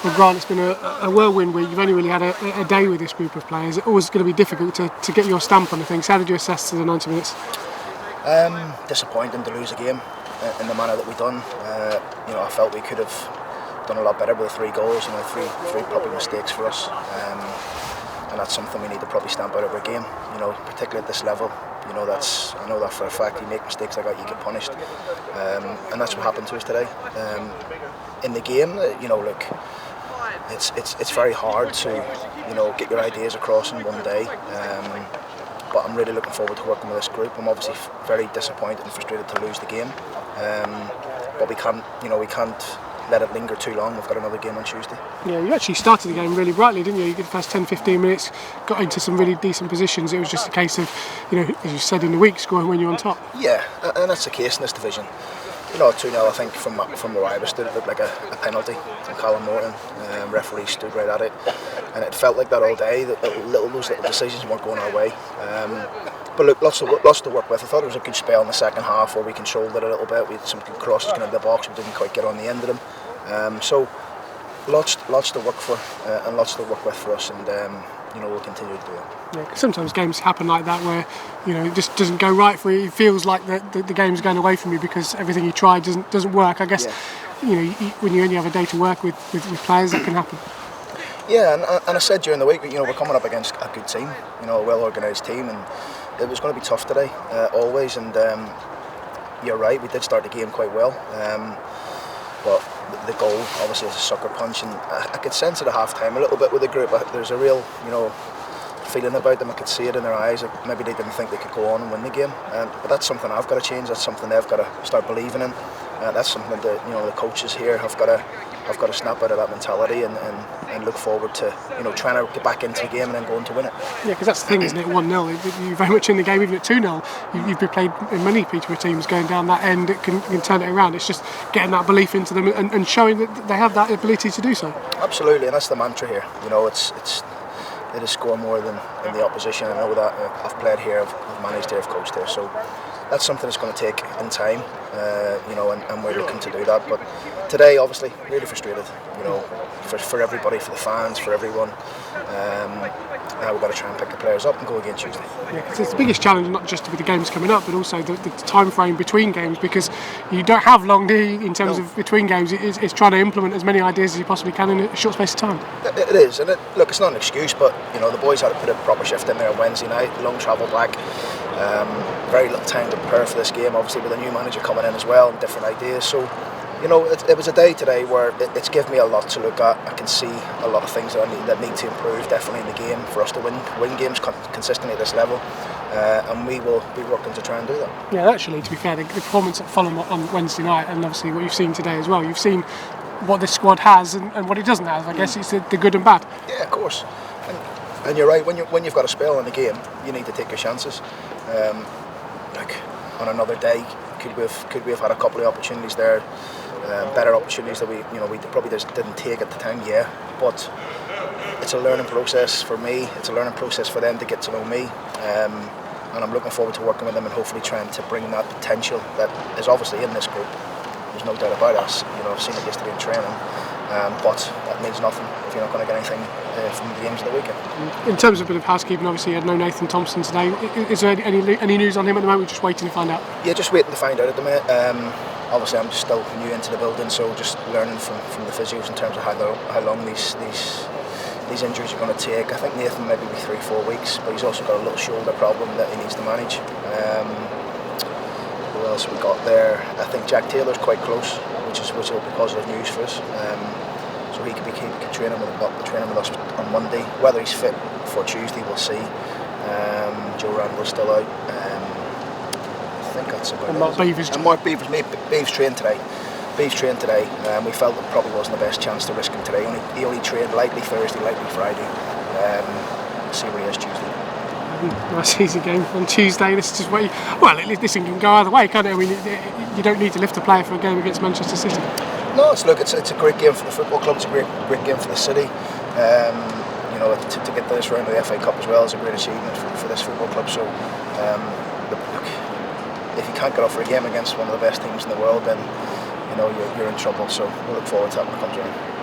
Well, Grant, it's been a whirlwind week. You've only really had a day with this group of players. It's always going to be difficult to get your stamp on the things. How did you assess the 90 minutes? Disappointing to lose the game in the manner that we done. I felt we could have done a lot better with the 3 goals and three probably mistakes for us. And that's something we need to probably stamp out of our game. Particularly at this level. I know that for a fact. You make mistakes like that, you get punished, and that's what happened to us today. In the game, look, it's very hard to get your ideas across in one day. But I'm really looking forward to working with this group. I'm obviously very disappointed and frustrated to lose the game, but we can't let it linger too long. We've got another game on Tuesday. Yeah, you actually started the game really brightly, didn't you? You get the first 10-15 minutes, got into some really decent positions. It was just a case of, as you said in the week, scoring when you're on top. Yeah, and that's the case in this division. 2-0, I think, from where I was stood, it looked like a penalty from Callum Morton. Referee stood right at it, and it felt like that all day. That those little decisions weren't going our way. But look, lots to work with. I thought it was a good spell in the second half where we controlled it a little bit. We had some good crosses going into the box. We didn't quite get on the end of them. So lots to work for and lots to work with for us, and we'll continue to do it. Yeah, 'cause sometimes games happen like that where it just doesn't go right for you. It feels like the game's going away from you because everything you tried doesn't work. I guess when you only have a day to work with players, that can happen. Yeah, and I said during the week, we're coming up against a good team, a well-organised team, and it was going to be tough today, always. And you're right, we did start the game quite well, but the goal obviously was a sucker punch, and I could sense it at half-time a little bit with the group. There's a real, feeling about them. I could see it in their eyes. Maybe they didn't think they could go on and win the game, but that's something I've got to change. That's something they've got to start believing in. That's something that the coaches here have got to snap out of that mentality and look forward to trying to get back into the game and then going to win it. Yeah, because that's the thing, isn't it? 1-0, you're very much in the game. Even at 2-0, you've been played in many Peterborough teams going down that end. It can turn it around. It's just getting that belief into them and showing that they have that ability to do so. Absolutely, and that's the mantra here. They just score more than the opposition. I know that. I've played here, I've managed here, I've coached here, so that's something that's going to take in time, and we're looking to do that. But today, obviously, really frustrated, for everybody, for the fans, for everyone. Now we've got to try and pick the players up and go again Tuesday. Yeah, because it's the biggest challenge, not just with the games coming up, but also the time frame between games, because you don't have long, do you, in terms of between games. It's trying to implement as many ideas as you possibly can in a short space of time. It is, and look, it's not an excuse, but the boys had to put a proper shift in there on Wednesday night, long travel back. Very little time to prepare for this game, obviously with a new manager coming in as well and different ideas. So, it was a day today where it's given me a lot to look at. I can see a lot of things that need to improve definitely in the game for us to win games consistently at this level, and we will be working to try and do that. Yeah, actually, to be fair, the performance at Fulham on Wednesday night, and obviously what you've seen today as well, you've seen what this squad has and what it doesn't have. I guess it's the good and bad. Yeah, of course. And you're right, when you've got a spell in the game, you need to take your chances. Like on another day, could we have had a couple of opportunities there, better opportunities that we probably just didn't take at the time. Yeah, but it's a learning process for me. It's a learning process for them to get to know me, and I'm looking forward to working with them and hopefully trying to bring that potential that is obviously in this group. There's no doubt about us. I've seen it yesterday in training. But that means nothing if you're not going to get anything from the games of the weekend. In terms of a bit of housekeeping, obviously you had no Nathan Thompson today. Is there any news on him at the moment? We're just waiting to find out. Yeah, just waiting to find out at the minute. Obviously, I'm just still new into the building, so just learning from the physios in terms of how long these injuries are going to take. I think Nathan maybe be 3-4 weeks, but he's also got a little shoulder problem that he needs to manage. Who else we got there? I think Jack Taylor's quite close, which will be positive news for us. So he could train with us on Monday. Whether he's fit for Tuesday, we'll see. Joe Randall's still out. I think that's about it. And Mark Beaver's trained today. We felt it probably wasn't the best chance to risk him today. He only trained lightly Thursday, lightly Friday. We'll see where he is Tuesday. Nice easy game on Tuesday. This is just this thing can go either way, can't it? I mean, you don't need to lift a player for a game against Manchester City. No, it's a great game for the football club. It's a great game for the city. To get this round of the FA Cup as well is a great achievement for this football club. So, look, if you can't get off for a game against one of the best teams in the world, then you're in trouble. So we'll look forward to that when it comes around.